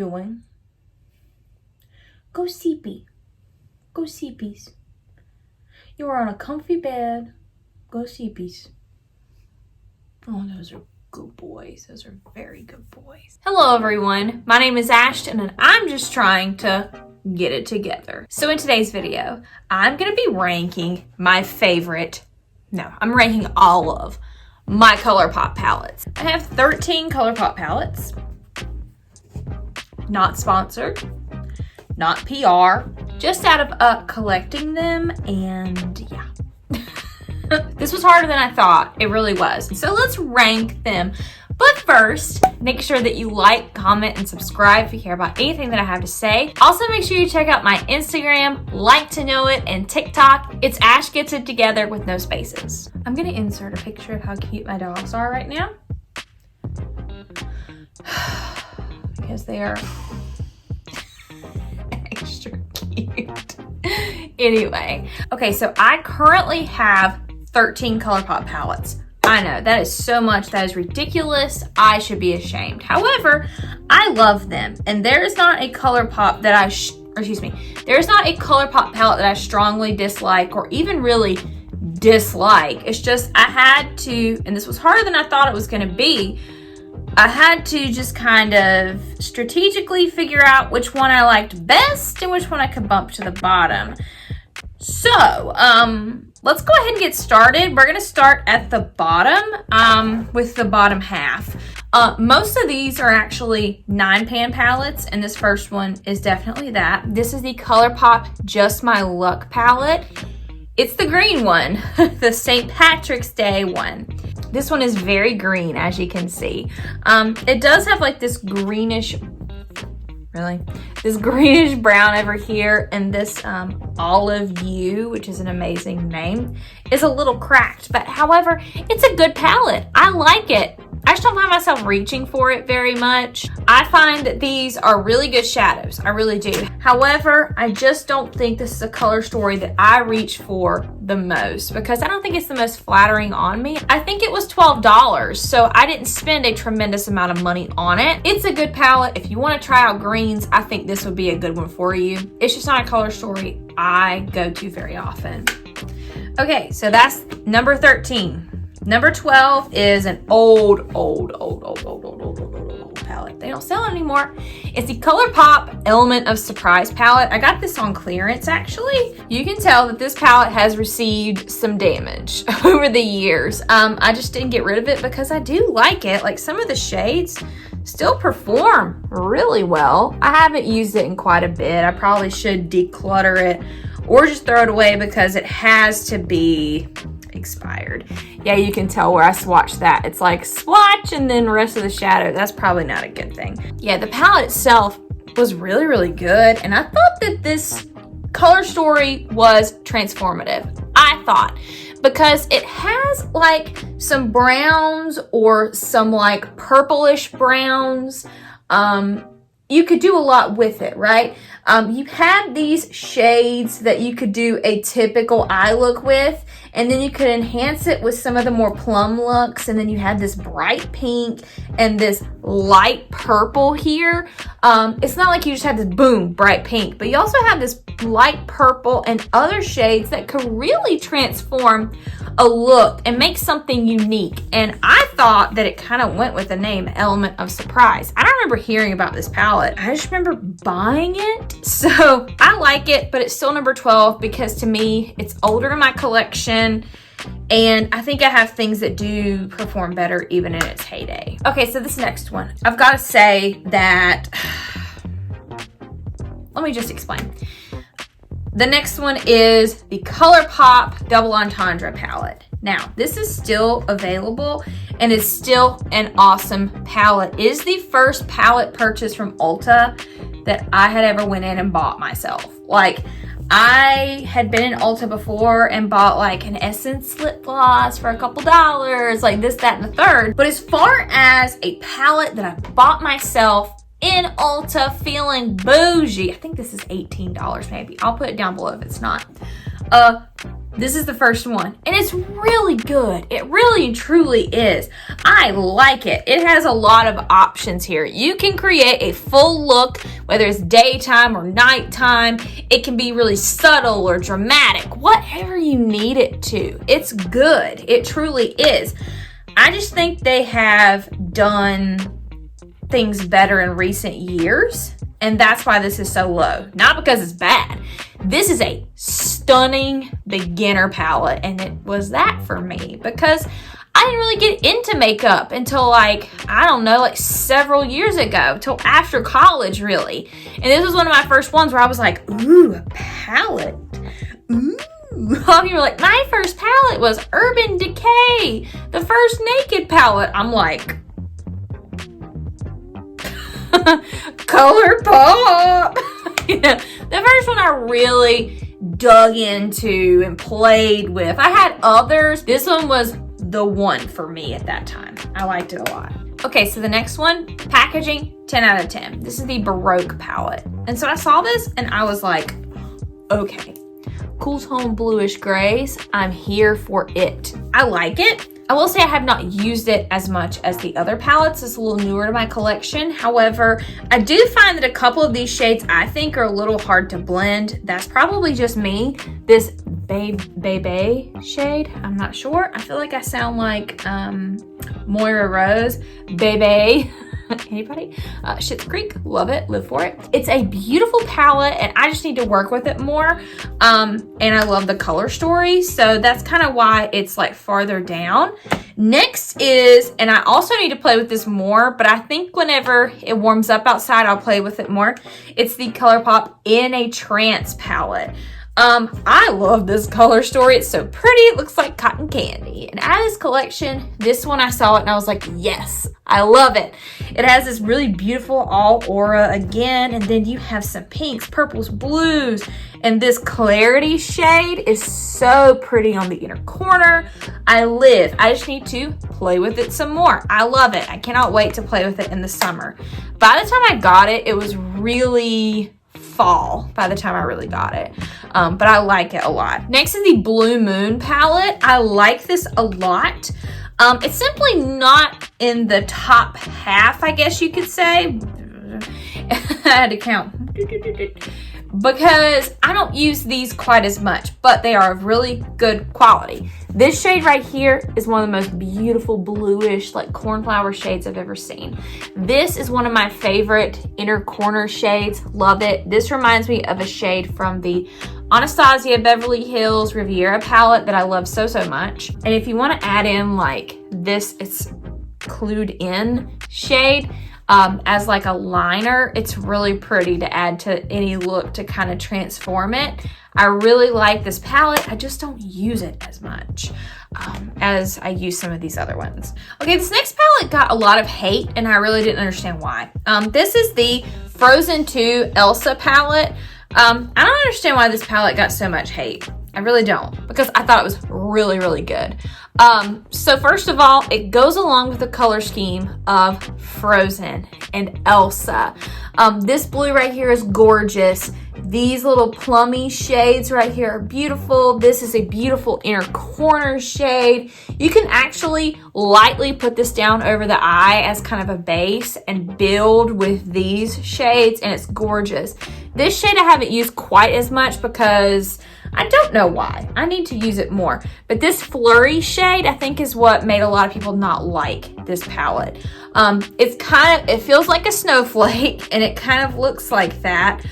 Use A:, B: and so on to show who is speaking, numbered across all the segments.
A: doing? Go sleepy. Go sleepies. You are on a comfy bed. Go sleepies. Oh, those are good boys. Those are very good boys. Hello, everyone. My name is Ashton, and I'm just trying to get it together. So in today's video, I'm going to be ranking my favorite, I'm ranking all of my Colourpop palettes. I have 13 Colourpop palettes. Not sponsored, not PR, just out of collecting them, and yeah. This was harder than I thought. It really was. So let's rank them. But first, make sure that you like, comment, and subscribe if you care about anything that I have to say. Also, make sure you check out my Instagram, Like to Know It, and TikTok. It's Ash Gets It Together with no spaces. I'm gonna insert a picture of how cute my dogs are right now. Because they are extra cute. Anyway, okay, so I currently have 13 Colourpop palettes. I know, that is so much. That is ridiculous. I should be ashamed. However, I love them. And there is not a Colourpop that there is not a Colourpop palette that I strongly dislike or even really dislike. It's just I had to, and this was harder than I thought it was going to be, I had to just kind of strategically figure out which one I liked best and which one I could bump to the bottom. So, let's go ahead and get started. We're going to start at the bottom with the bottom half. Most of these are actually 9-pan palettes, and this first one is definitely that. This is the Colourpop Just My Luck palette. It's the green one, the St. Patrick's Day one. This one is very green, as you can see. It does have like this greenish, this greenish brown over here, and this olive hue, which is an amazing name, is a little cracked, but however, it's a good palette. I like it. I just don't find myself reaching for it very much. I find that these are really good shadows. I really do. However, I just don't think this is a color story that I reach for the most because I don't think it's the most flattering on me. I think it was $12, so I didn't spend a tremendous amount of money on it. It's a good palette. If you want to try out greens, I think this would be a good one for you. It's just not a color story I go to very often. Okay, so that's number 13. Number 12 is an old palette. They don't sell it anymore. It's the Colourpop Element of Surprise palette. I got this on clearance, actually. You can tell that this palette has received some damage over the years. I just didn't get rid of it because I do like it. Like, some of the shades still perform really well. I haven't used it in quite a bit. I probably should declutter it or just throw it away because it has to be expired. Yeah, you can tell where I swatched that. It's like swatch and then rest of the shadow. That's probably not a good thing. Yeah, the palette itself was really, really good. And I thought that this color story was transformative. I thought, because it has like some browns or some like purplish browns. You could do a lot with it, right? You had these shades that you could do a typical eye look with, and then you could enhance it with some of the more plum looks, and then you had this bright pink and this light purple here. It's not like you just had this boom, bright pink, but you also have this light purple and other shades that could really transform a look and make something unique. And I thought that it kind of went with the name Element of Surprise. I don't remember hearing about this palette. I just remember buying it. So I like it, but it's still number 12 because to me, it's older in my collection. And I think I have things that do perform better even in its heyday. Okay, so this next one, I've got to say that, let me just explain. The next one is the Colourpop Doubleentendre palette. Now, this is still available and is still an awesome palette. It is the first palette purchase from Ulta that I had ever went in and bought myself. Like, I had been in Ulta before and bought like an Essence lip gloss for a couple dollars, like this, that, and the third. But as far as a palette that I bought myself in Ulta feeling bougie, I think this is $18 maybe. I'll put it down below if it's not. This is the first one, and it's really good. It really and truly is. I like it. It has a lot of options here. You can create a full look, whether it's daytime or nighttime. It can be really subtle or dramatic, whatever you need it to. It's good. It truly is. I just think they have done things better in recent years, and that's why this is so low. Not because it's bad. This is a stunning beginner palette, and it was that for me because I didn't really get into makeup until like, I don't know, like several years ago, till after college really. And this was one of my first ones where I was like, ooh, a palette. Ooh. All of you were like, my first palette was Urban Decay, the first Naked palette. I'm like, Colourpop. Yeah, the first one I really dug into and played with. I had others. This one was the one for me at that time. I liked it a lot. Okay, so the next one, packaging, 10 out of 10. This is the Baroque palette. And so I saw this and I was like, okay, cool tone bluish grays. I'm here for it. I like it. I will say I have not used it as much as the other palettes. It's a little newer to my collection. However, I do find that a couple of these shades I think are a little hard to blend. That's probably just me. This Bebe shade, I'm not sure. I feel like I sound like Moira Rose. Bebe. Anybody? Schitt's Creek, love it, live for it. It's a beautiful palette and I just need to work with it more. And I love the color story. So that's kind of why it's like farther down. Next is, and I also need to play with this more, but I think whenever it warms up outside, I'll play with it more. It's the Colourpop In a Trance palette. I love this color story. It's so pretty. It looks like cotton candy. And out of this collection, this one I saw it and I was like, yes, I love it. It has this really beautiful all aura again. And then you have some pinks, purples, blues. And this clarity shade is so pretty on the inner corner. I just need to play with it some more. I love it. I cannot wait to play with it in the summer. By the time I got it, it was really fall by the time I really got it. But I like it a lot. Next is the Blue Moon palette. I like this a lot. It's simply not in the top half, I guess you could say. I had to count. Because I don't use these quite as much, but they are of really good quality. This shade right here is one of the most beautiful bluish, like cornflower shades I've ever seen. This is one of my favorite inner corner shades. Love it. This reminds me of a shade from the Anastasia Beverly Hills Riviera palette that I love so, so much. And if you want to add in like this, it's Clued In shade, as like a liner, it's really pretty to add to any look to kind of transform it. I really like this palette. I just don't use it as much as I use some of these other ones. Okay, this next palette got a lot of hate and I really didn't understand why. This is the Frozen 2 Elsa palette. I don't understand why this palette got so much hate. I really don't, because I thought it was really, really good. So first of all, it goes along with the color scheme of Frozen and Elsa. This blue right here is gorgeous. These little plummy shades right here are beautiful. This is a beautiful inner corner shade. You can actually lightly put this down over the eye as kind of a base and build with these shades, and it's gorgeous. This shade I haven't used quite as much because I don't know why. I need to use it more. But this flurry shade, I think, is what made a lot of people not like this palette. It feels like a snowflake, and it kind of looks like that.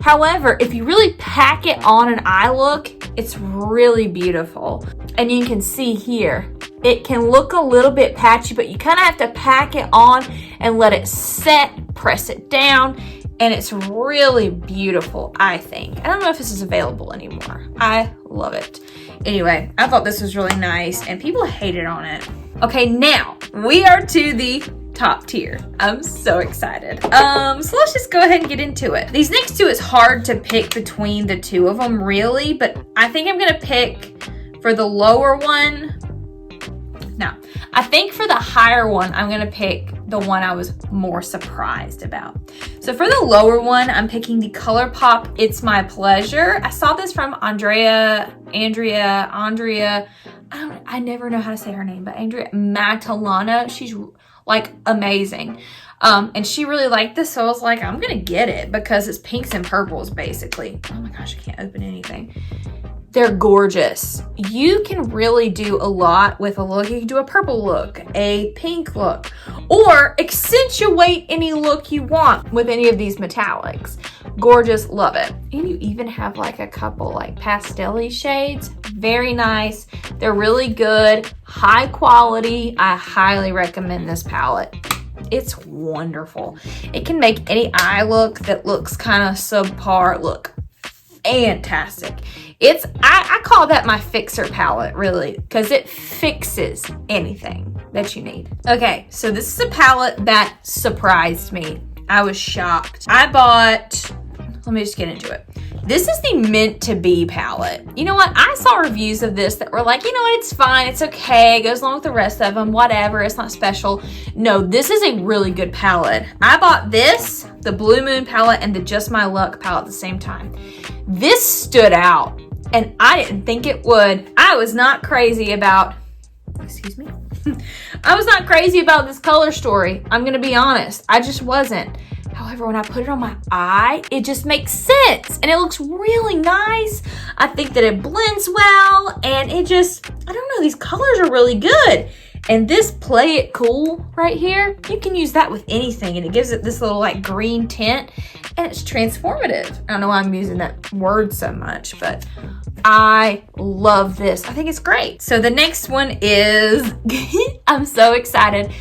A: However, if you really pack it on an eye look, it's really beautiful. And you can see here, it can look a little bit patchy, but you kind of have to pack it on and let it set, press it down, and it's really beautiful, I think. I don't know if this is available anymore. I love it. Anyway, I thought this was really nice, and people hated on it. Okay, now we are to the top tier. I'm so excited. So let's just go ahead and get into it. These next two, is hard to pick between the two of them, really, but I think I'm gonna pick for the lower one. No, I think for the higher one, I'm gonna pick the one I was more surprised about. So for the lower one, I'm picking the Colourpop It's My Pleasure. I saw this from Andrea. I never know how to say her name, but Andrea Matalana. She's like amazing. And she really liked this, so I was like, I'm gonna get it because it's pinks and purples basically. Oh my gosh, I can't open anything. They're gorgeous. You can really do a lot with a look. You can do a purple look, a pink look, or accentuate any look you want with any of these metallics. Gorgeous, love it. And you even have like a couple like pastel-y shades. Very nice. They're really good, high quality. I highly recommend this palette. It's wonderful. It can make any eye look that looks kind of subpar look fantastic. I call that my fixer palette, really, because it fixes anything that you need. Okay, so this is a palette that surprised me. I was shocked. I bought, let me just get into it. This is the Meant to Be palette. You know what? I saw reviews of this that were like, you know what? It's fine. It's okay. It goes along with the rest of them. Whatever. It's not special. No, this is a really good palette. I bought this, the Blue Moon palette, and the Just My Luck palette at the same time. This stood out, and I didn't think it would. I was not crazy about, excuse me. I was not crazy about this color story. I'm going to be honest. I just wasn't. However, when I put it on my eye, it just makes sense and it looks really nice. I think that it blends well and it just, I don't know, these colors are really good. And this Play It Cool right here, you can use that with anything and it gives it this little like green tint and it's transformative. I don't know why I'm using that word so much, but I love this. I think it's great. So the next one is, I'm so excited.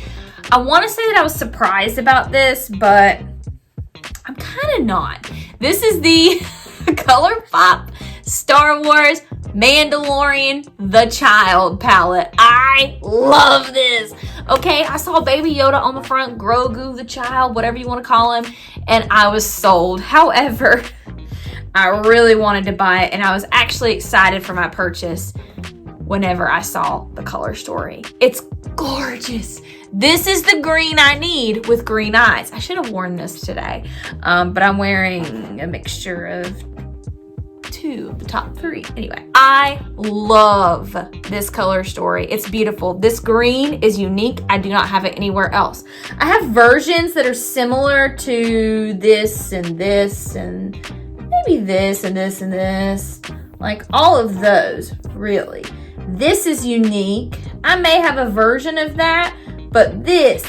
A: I want to say that I was surprised about this, but I'm kind of not. This is the Colourpop Star Wars Mandalorian The Child palette. I love this. Okay, I saw Baby Yoda on the front, Grogu the Child, whatever you want to call him, and I was sold. However, I really wanted to buy it, and I was actually excited for my purchase whenever I saw the color story. It's gorgeous. This is the green I need with green eyes. I should have worn this today, but I'm wearing a mixture of two of the top three. Anyway, I love this color story. It's beautiful. This green is unique. I do not have it anywhere else. I have versions that are similar to this and this and maybe this and this and this. Like all of those, really. This is unique. I may have a version of that, but this,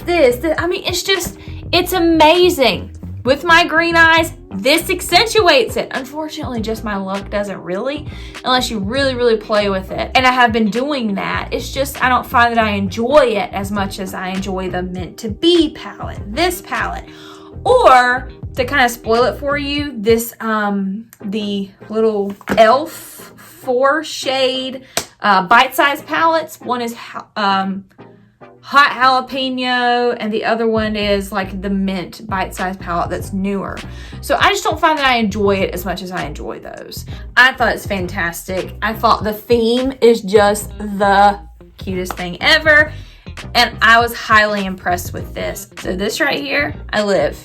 A: I mean, it's amazing. With my green eyes, this accentuates it. Unfortunately, Just My Luck doesn't really, unless you really, really play with it. And I have been doing that. It's just, I don't find that I enjoy it as much as I enjoy the Meant to Be palette, this palette. Or, to kind of spoil it for you, this, the little e.l.f. 4-shade bite-sized palettes. One is hot jalapeno and the other one is like the mint bite-sized palette that's newer. So I just don't find that I enjoy it as much as I enjoy those. I thought it's fantastic. I thought the theme is just the cutest thing ever, and I was highly impressed with this. So this right here, I live.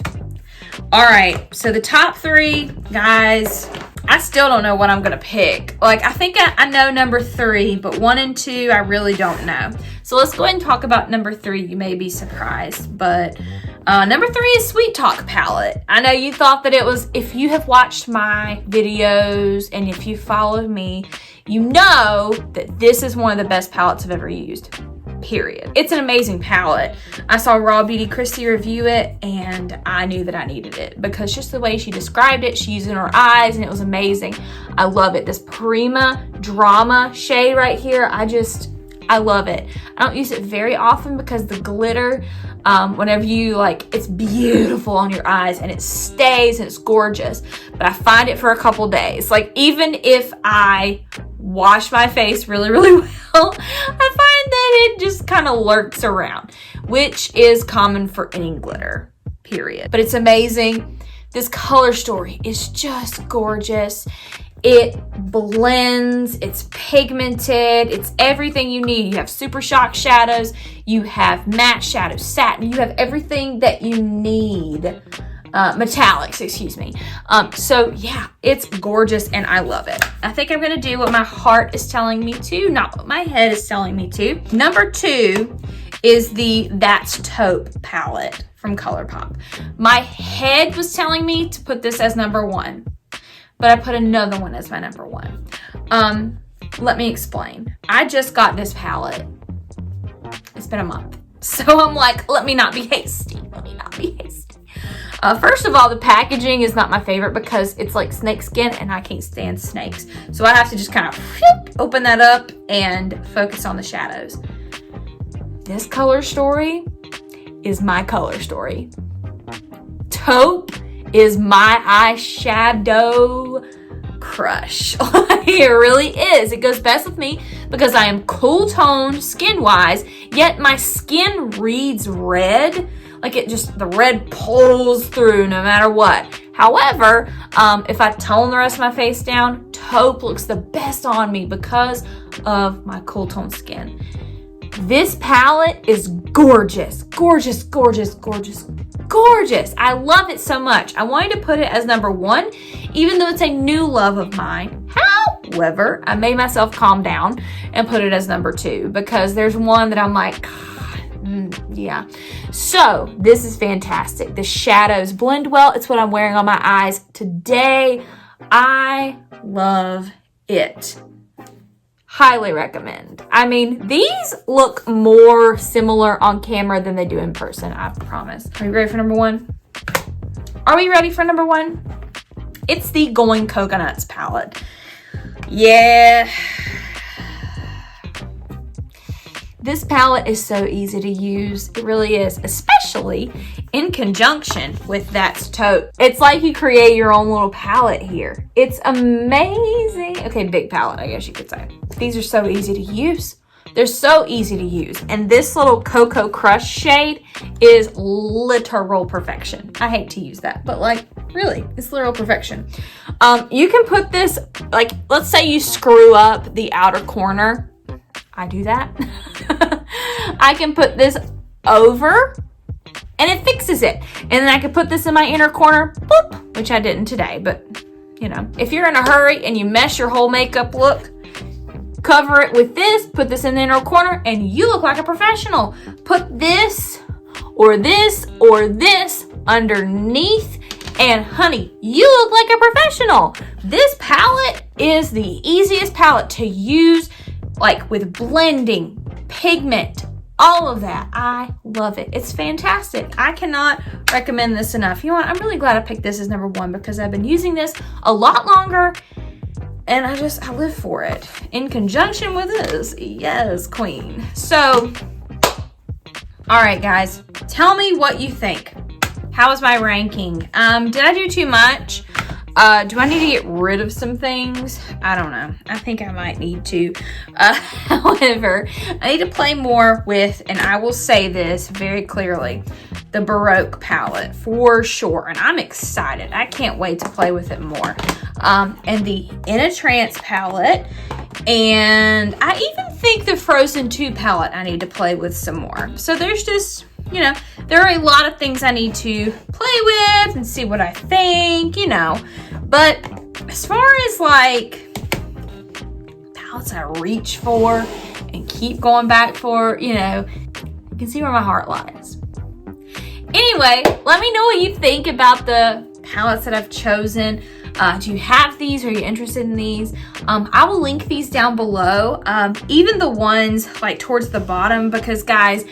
A: All right, so the top three, guys, I still don't know what I'm gonna pick. Like, I think I know number 3, but 1 and 2, I really don't know. So let's go ahead and talk about number 3. You may be surprised, but number 3 is Sweet Talk palette. I know you thought that it was, if you have watched my videos and if you followed me, you know that this is one of the best palettes I've ever used. Period. It's an amazing palette. I saw Raw Beauty Christy review it and I knew that I needed it because just the way she described it, she used it in her eyes and it was amazing. I love it. This Prima Drama shade right here, I love it. I don't use it very often because the glitter, whenever you like, it's beautiful on your eyes and it stays and it's gorgeous, but I find it for a couple days. Like, even if I wash my face really, really well, I find that it just kind of lurks around, which is common for any glitter, period. But it's amazing. This color story is just gorgeous. It blends, it's pigmented, it's everything you need. You have super shock shadows, you have matte shadows, satin, you have everything that you need. Metallics, excuse me. So yeah, it's gorgeous and I love it. I think I'm gonna do what my heart is telling me to, not what my head is telling me to. Number 2 is the That's Taupe palette from Colourpop. My head was telling me to put this as number 1, but I put another one as my number 1. Let me explain. I just got this palette. It's been a month. So I'm like, let me not be hasty. Let me not be hasty. First of all, the packaging is not my favorite because it's like snake skin and I can't stand snakes. So I have to just kind of open that up and focus on the shadows. This color story is my color story. Taupe is my eyeshadow crush. It really is. It goes best with me because I am cool toned skin wise, yet my skin reads red. Like the red pulls through no matter what. However, if I tone the rest of my face down, Taupe looks the best on me because of my cool tone skin. This palette is gorgeous, gorgeous, gorgeous, gorgeous, gorgeous. I love it so much. I wanted to put it as number 1, even though it's a new love of mine. However, I made myself calm down and put it as number 2 because there's one that I'm like, yeah. So this is fantastic. The shadows blend well. It's what I'm wearing on my eyes today. I love it. Highly recommend. I mean, these look more similar on camera than they do in person, I promise. Are you ready for number 1? Are we ready for number 1? It's the Going Coconuts palette. Yeah. This palette is so easy to use. It really is, especially in conjunction with That's Taupe. It's like you create your own little palette here. It's amazing. Okay, big palette, I guess you could say. These are so easy to use. They're so easy to use. And this little Cocoa Crush shade is literal perfection. I hate to use that, but like, really, it's literal perfection. You can put this, like, let's say you screw up the outer corner. I do that. I can put this over and it fixes it. And then I can put this in my inner corner, boop, which I didn't today, but you know, if you're in a hurry and you mess your whole makeup look, cover it with this, put this in the inner corner, and you look like a professional. Put this or this or this underneath, and honey, you look like a professional. This palette is the easiest palette to use, like with blending, pigment, all of that. I love it. It's fantastic. I cannot recommend this enough. You know what? I'm really glad I picked this as number 1 because I've been using this a lot longer and I live for it. In conjunction with this, yes, queen. So, all right, guys, tell me what you think. How was my ranking? Did I do too much? Do I need to get rid of some things? I don't know. I think I might need to. However, I need to play more with, and I will say this very clearly, the Baroque palette for sure. And I'm excited. I can't wait to play with it more. And the In a Trance palette. And I even think the Frozen 2 palette I need to play with some more. So there's just, you know, there are a lot of things I need to play with and see what I think, you know. But as far as like palettes I reach for and keep going back for, you know, you can see where my heart lies. Anyway, let me know what you think about the palettes that I've chosen. Do you have these? Are you interested in these? I will link these down below. Even the ones like towards the bottom, because guys,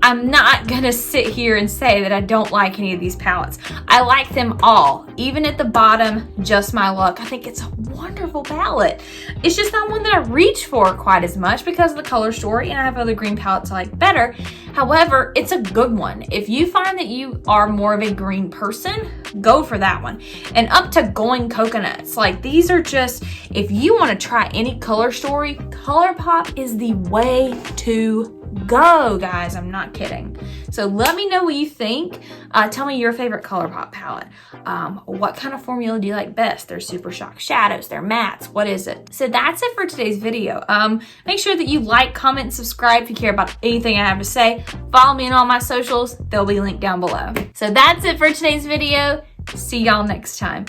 A: I'm not gonna sit here and say that I don't like any of these palettes. I like them all. Even at the bottom, Just My Luck. I think it's a wonderful palette. It's just not one that I reach for quite as much because of the color story, and I have other green palettes I like better. However, it's a good one. If you find that you are more of a green person, go for that one. And up to Going Coconuts. Like, these are just, if you want to try any color story, Colourpop is the way to go, guys. I'm not kidding. So So let me know what you think. Tell me your favorite Colourpop palette. What kind of formula do you like best? They're Super Shock shadows, they're mattes, what is it? So that's it for today's video. Make sure that you like, comment, and subscribe if you care about anything I have to say. Follow me on all my socials, they'll be linked down below. So that's it for today's video. See y'all next time.